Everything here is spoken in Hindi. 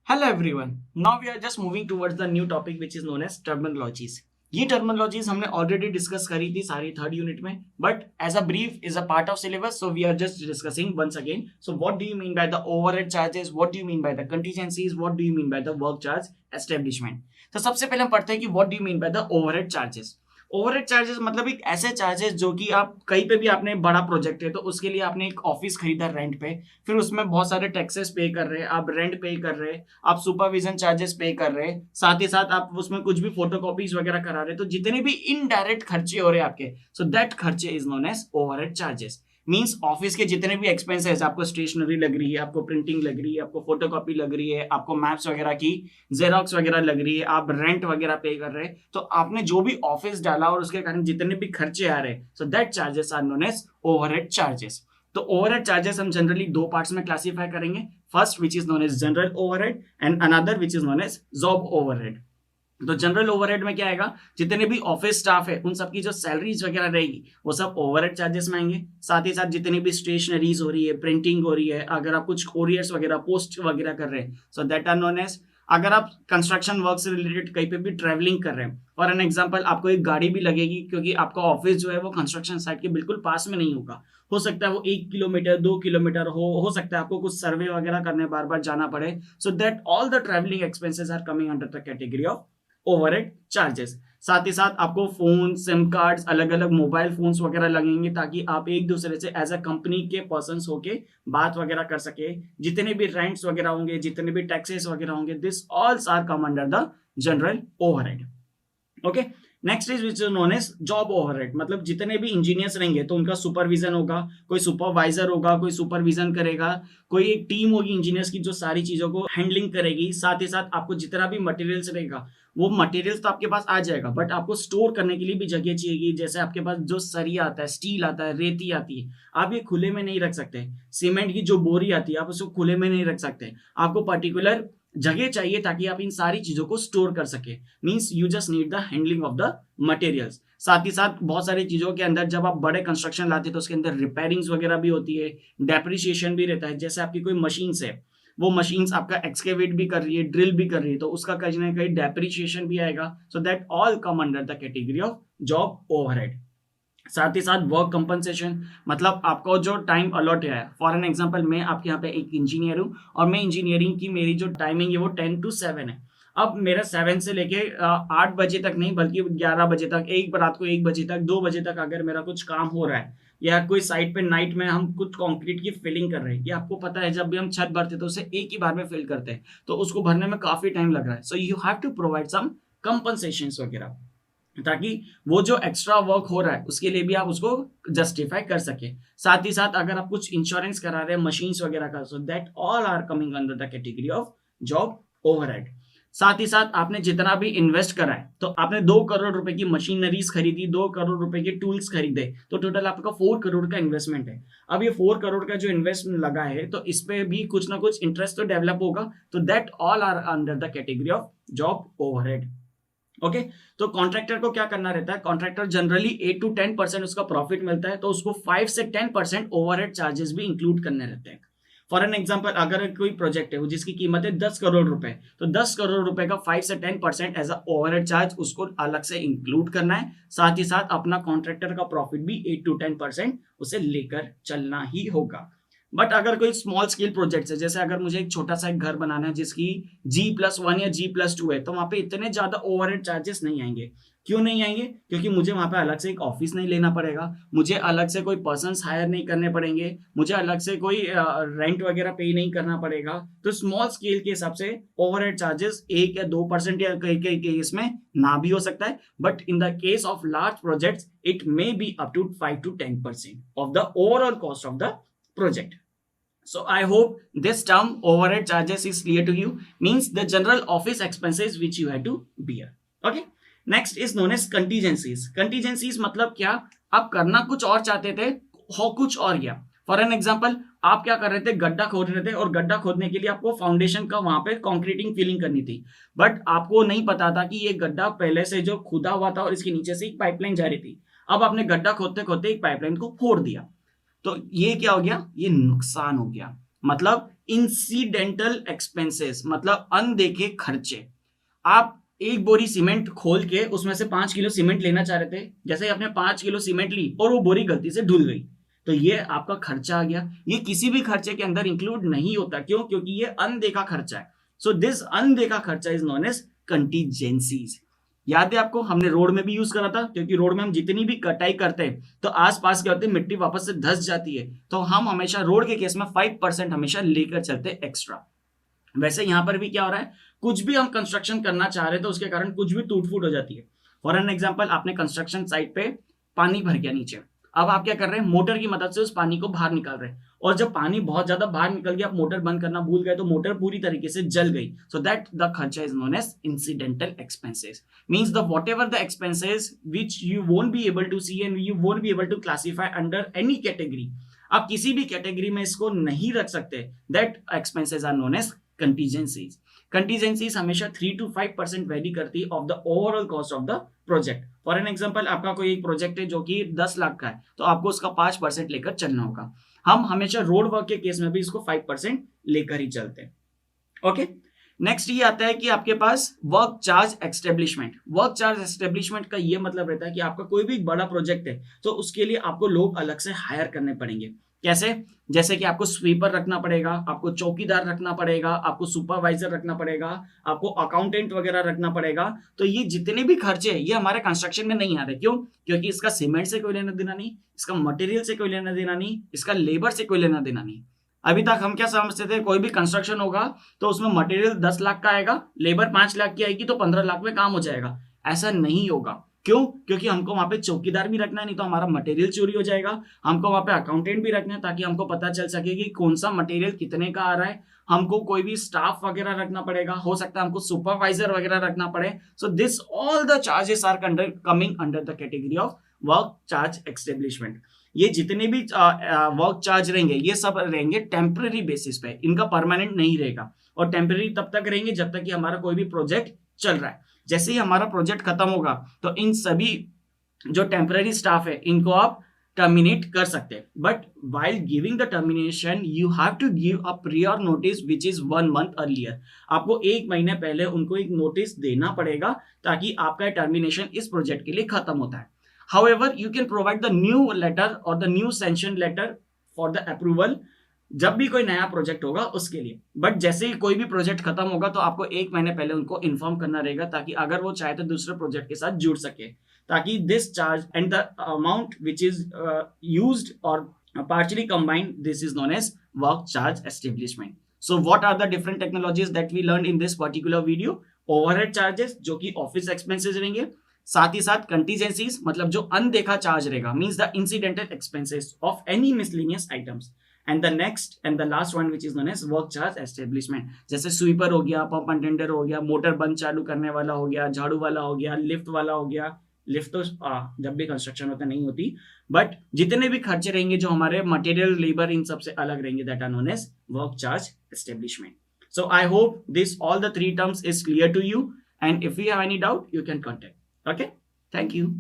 Hello everyone. Now we are just moving towards the new topic which is known as terminologies. ये टर्मिनोलॉजीज हमने ऑलरेडी डिस्कस करी थी सारी थर्ड यूनिट में, but as a brief is a part of syllabus, so we are just discussing once again. So what do you mean by the overhead charges, what do you mean by the contingencies, what do you mean by the work charge establishment. तो सबसे पहले हम पढ़ते हैं कि what do you mean by the overhead charges. Overhead charges मतलब एक ऐसे चार्जेस जो कि आप कहीं पे भी आपने बड़ा प्रोजेक्ट है तो उसके लिए आपने एक ऑफिस खरीदा रेंट पे, फिर उसमें बहुत सारे टैक्सेस पे कर रहे हैं, आप रेंट पे कर रहे हैं, आप सुपरविजन चार्जेस पे कर रहे हैं, साथ ही साथ आप उसमें कुछ भी फोटोकॉपीज वगैरह करा रहे हैं, तो जितने भी इनडायरेक्ट खर्चे हो रहे हैं आपके, सो दैट खर्चे is known as overhead charges. Means office के जितने भी एक्सपेंसेस, आपको स्टेशनरी लग रही है, आपको प्रिंटिंग लग रही है, आपको फोटोकॉपी लग रही है, आपको मैप्स वगैरह की जेरोक्स वगैरह लग रही है, आप रेंट वगैरह पे कर रहे हैं, तो आपने जो भी ऑफिस डाला और उसके कारण जितने भी खर्चे आ रहे हैं, so that charges are known as overhead charges. तो ओवरहेड चार्जेस हम जनरली दो पार्ट्स में क्लासिफाई करेंगे. First which is known as general overhead and another which is known as job overhead. तो जनरल ओवरहेड में क्या आएगा, जितने भी ऑफिस स्टाफ है उन सबकी जो सैलरीज वगैरह रहेगी वो सब ओवरहेड चार्जेस में आएंगे. साथ ही साथ जितनी भी स्टेशनरीज हो रही है, प्रिंटिंग हो रही है, अगर आप कुछ कोरियर्स वगैरह पोस्ट वगैरह कर रहे हैं, so that are known as. अगर आप कंस्ट्रक्शन वर्क से रिलेटेड कहीं पे भी ट्रेवलिंग कर रहे हैं, फॉर एन एग्जांपल आपको एक गाड़ी भी लगेगी क्योंकि आपका ऑफिस जो है वो कंस्ट्रक्शन साइट के बिल्कुल पास में नहीं होगा. हो सकता है वो 1 किलोमीटर 2 किलोमीटर हो सकता है आपको कुछ सर्वे वगैरह करने बार बार जाना पड़े. So that all the travelling expenses are coming under the category of overhead charges. साथ ही साथ आपको फोन, सिम कार्ड्स, अलग अलग मोबाइल फोन्स वगैरह लगेंगे ताकि आप एक दूसरे से एज अ कंपनी के पर्सन्स होके बात वगैरह कर सके. जितने भी रेंट्स वगैरह होंगे, जितने भी टैक्सेस वगैरह होंगे, this all are come under the general overhead. Okay. Next is which is known as job overhead. मतलब जितने भी इंजीनियर्स रहेंगे तो उनका सुपरविजन होगा, कोई सुपरवाइजर होगा, कोई सुपरविजन करेगा, कोई एक टीम होगी इंजीनियर्स की जो सारी चीजों को हैंडलिंग करेगी. साथ ही साथ आपको जितना भी मटेरियल्स रहेगा वो मटेरियल्स तो आपके पास आ जाएगा, बट आपको स्टोर करने के लिए भी जगह चाहिए. जैसे आपके पास जो सरिया आता है, स्टील आता है, रेती आती है, आप ये खुले में नहीं रख सकते. सीमेंट की जो बोरी आती है आप उसको खुले में नहीं रख सकते. आपको पर्टिकुलर जगह चाहिए ताकि आप इन सारी चीजों को स्टोर कर सके. Means you just need the handling of the materials. साथ ही साथ बहुत सारी चीजों के अंदर जब आप बड़े कंस्ट्रक्शन लाते हैं तो उसके अंदर रिपेयरिंग्स वगैरह भी होती है, डेप्रिसिएशन भी रहता है. जैसे आपकी कोई मशीन्स है, वो मशीन्स आपका एक्सकेवेट भी कर रही है, ड्रिल भी कर रही है, तो उसका कहीं ना कहीं डेप्रिसिएशन भी आएगा. सो that all come under the category of job overhead. साथ ही साथ वर्क कंपनसेशन, मतलब आपको जो टाइम अलॉट है, फॉर एन एग्जांपल मैं आपके यहाँ पे एक इंजीनियर हूँ और मैं इंजीनियरिंग की मेरी जो टाइमिंग है वो 10 to 7 है. अब मेरा 7 से लेके 8 बजे तक नहीं बल्कि 11 बजे तक, एक रात को 1 बजे तक, 2 बजे तक अगर मेरा कुछ काम हो रहा है, या कोई साइट पे नाइट में हम कुछ कंक्रीट की फिलिंग कर रहे हैं, ये आपको पता है जब भी हम छत भरते हैं तो उसे एक ही बार में फिल करते हैं, तो उसको भरने में काफी टाइम लग रहा है. So you have to provide some compensation वगैरह ताकि वो जो एक्स्ट्रा वर्क हो रहा है उसके लिए भी आप उसको जस्टिफाई कर सके. साथ ही साथ अगर आप कुछ इंश्योरेंस करा रहे हैं मशीन्स वगैरह का, so that all are coming under the category of job overhead. साथ ही साथ आपने जितना भी इन्वेस्ट करा है, तो आपने 2 करोड़ रुपए की मशीनरीज खरीदी, 2 करोड़ रुपए के टूल्स खरीदे, तो टोटल आपका 4 करोड़ का इन्वेस्टमेंट है. अब ये 4 करोड़ का जो इन्वेस्टमेंट लगा है तो इस पे भी कुछ ना कुछ इंटरेस्ट तो डेवलप होगा. तो that all are under the category of job overhead. Okay. तो कॉन्ट्रैक्टर को क्या करना रहता है, कॉन्ट्रैक्टर जनरली 8 to 10% उसका प्रॉफिट मिलता है, तो उसको 5 से 10% ओवरहेड चार्जेस भी इंक्लूड करने रहते हैं. फॉर एन एग्जांपल अगर कोई प्रोजेक्ट है जिसकी कीमत है 10 करोड़ रुपए, तो 10 करोड़ रुपए का 5 से 10% एज अ ओवरहेड चार्ज उसको अलग से इंक्लूड करना है. साथ ही साथ अपना कॉन्ट्रैक्टर का प्रॉफिट भी 8 to 10% उसे लेकर चलना ही होगा. बट अगर कोई स्मॉल स्केल प्रोजेक्ट है, जैसे अगर मुझे एक छोटा सा एक घर बनाना है जिसकी G+1 या G+2 है, तो वहां पे इतने ज्यादा ओवरहेड चार्जेस नहीं आएंगे. क्यों नहीं आएंगे? क्योंकि मुझे वहां पे अलग से एक ऑफिस नहीं लेना पड़ेगा, मुझे अलग से कोई पर्सन हायर नहीं करने पड़ेंगे, मुझे अलग से कोई रेंट वगैरह पे नहीं करना पड़ेगा. तो स्मॉल स्केल के हिसाब से ओवरहेड चार्जेस 1 या 2% या कई कई केस में ना भी हो सकता है. But in the case of large projects it may be up to 5 to 10% of the overall cost of the project. So I hope this term overhead charges is clear to you. Means the general office expenses which you have to bear. Okay. Next is known as contingencies. Contingencies मतलब क्या, आप करना कुछ और चाहते थे, हो कुछ और गया. फॉर एन एग्जाम्पल आप क्या कर रहे थे, गड्ढा खोद रहे थे और गड्ढा खोदने के लिए आपको फाउंडेशन का वहां पे कंक्रीटिंग फिलिंग करनी थी. बट आपको नहीं पता था कि ये गड्ढा पहले से जो खुदा हुआ था और इसके नीचे से एक पाइपलाइन जा रही थी. अब आपने गड्ढा खोदते खोदते एक पाइपलाइन को फोड़ दिया, तो ये क्या हो गया, ये नुकसान हो गया. मतलब इंसिडेंटल एक्सपेंसेस, मतलब अनदेखे खर्चे। आप एक बोरी सीमेंट खोल के उसमें से 5 किलो सीमेंट लेना चाह रहे थे, जैसे ही आपने 5 किलो सीमेंट ली और वो बोरी गलती से धुल गई, तो ये आपका खर्चा आ गया। ये किसी भी खर्चे के अंदर इंक्लूड नहीं होता, क्यों? क्योंकि ये अनदेखा खर्चा है। सो दिस अनदेखा खर्चा इज नोन एज कंटीजेंसीज। याद है आपको, हमने रोड में भी यूज करा था, क्योंकि रोड में हम जितनी भी कटाई करते हैं तो आसपास क्या होती है, मिट्टी वापस से धस जाती है, तो हम हमेशा रोड के केस में 5% हमेशा लेकर चलते एक्स्ट्रा। वैसे यहां पर भी क्या हो रहा है, कुछ भी हम कंस्ट्रक्शन करना चाह रहे हैं तो उसके कारण कुछ भी टूट फूट हो जाती है। फॉर एन एग्जाम्पल, आपने कंस्ट्रक्शन साइट पे पानी भर गया नीचे, अब आप क्या कर रहे हैं, मोटर की मदद से उस पानी को बाहर निकाल रहे हैं, और जब पानी बहुत ज्यादा बाहर निकल गया, आप मोटर बंद करना भूल गए तो मोटर पूरी तरीके से जल गई। सो दैट द खर्चा is known as incidental expenses. Means the whatever the expenses which you won't be able to see and you won't be able to classify under any category, आप किसी भी कैटेगरी में इसको नहीं रख सकते, that expenses are known as contingencies. Contingencies हमेशा 3 to 5% वेरी करती है of the overall cost of the project. For an example, आपका कोई एक प्रोजेक्ट है जो कि 10 लाख का है, तो आपको उसका 5% लेकर चलना होगा। हम हमेशा रोड वर्क के केस में भी इसको 5% लेकर ही चलते हैं। ओके, नेक्स्ट ये आता है कि आपके पास work charge establishment. Work charge establishment का ये मतलब रहता है कि आपका कोई भी बड़ा प्रोजेक्ट है तो उसके लिए आपको लोग अलग से हायर करने पड़ेंगे। कैसे? जैसे कि आपको स्वीपर रखना पड़ेगा, आपको चौकीदार रखना पड़ेगा, आपको सुपरवाइजर रखना पड़ेगा, आपको अकाउंटेंट वगैरह रखना पड़ेगा। तो ये जितने भी खर्चे हैं ये हमारे कंस्ट्रक्शन में नहीं आ रहे। क्यों? क्योंकि इसका सीमेंट से कोई लेना देना नहीं, इसका मटेरियल से कोई लेना देना नहीं, इसका लेबर से कोई लेना देना नहीं। अभी तक हम क्या समझते थे, कोई भी कंस्ट्रक्शन होगा तो उसमें मटेरियल 10 लाख का आएगा, लेबर 5 लाख की आएगी, तो 15 लाख में काम हो जाएगा। ऐसा नहीं होगा। क्यों? क्योंकि हमको वहां पे चौकीदार भी रखना है, नहीं तो हमारा मटेरियल चोरी हो जाएगा। हमको वहां पे अकाउंटेंट भी रखना है ताकि हमको पता चल सके कि कौन सा मटेरियल कितने का आ रहा है। हमको कोई भी स्टाफ वगैरह रखना पड़ेगा, हो सकता है हमको सुपरवाइजर वगैरह रखना पड़े। So this all the charges are coming under the category of work charge establishment. ये जितने भी वर्क चार्ज रहेंगे ये सब रहेंगे टेम्पररी बेसिस पे, इनका परमानेंट नहीं रहेगा। और टेम्पररी तब तक रहेंगे जब तक कि हमारा कोई भी प्रोजेक्ट चल रहा है। जैसे ही हमारा प्रोजेक्ट खत्म होगा तो इन सभी जो टेम्पररी स्टाफ है इनको आप टर्मिनेट कर सकते हैं। But while giving the termination you have to give a prior notice which is 1 month earlier. आपको 1 महीने पहले उनको एक नोटिस देना पड़ेगा ताकि आपका टर्मिनेशन इस प्रोजेक्ट के लिए खत्म होता है। However, you can provide the new letter or the new sanction letter for the approval जब भी कोई नया प्रोजेक्ट होगा उसके लिए। बट जैसे ही कोई भी प्रोजेक्ट खत्म होगा तो आपको 1 महीने पहले उनको इन्फॉर्म करना रहेगा ताकि अगर वो चाहे तो दूसरे प्रोजेक्ट के साथ जुड़ सके, ताकि this charge and the amount which is used और partially combined, this is known as work charge establishment. So what are the different technologies that we learned in this particular video? Overhead charges जो कि ऑफिस एक्सपेंसेस रहेंगे, साथ ही साथ कंटीजेंसीज मतलब जो अनदेखा चार्ज रहेगा, means the incidental expenses of any miscellaneous items, and the next and the last one which is known as work charge establishment. जैसे स्वीपर हो गया, पंप अटेंडर हो गया, मोटर बंद चालू करने वाला हो गया, झाड़ू वाला हो गया, लिफ्ट वाला हो गया। लिफ्ट तो जब भी कंस्ट्रक्शन होता नहीं होती, बट जितने भी खर्चे रहेंगे जो हमारे मटेरियल लेबर इन सबसे अलग रहेंगे, that are known as work charge establishment. So I hope this all the 3 terms is clear to you, and if you have any doubt you can contact. Okay, thank you.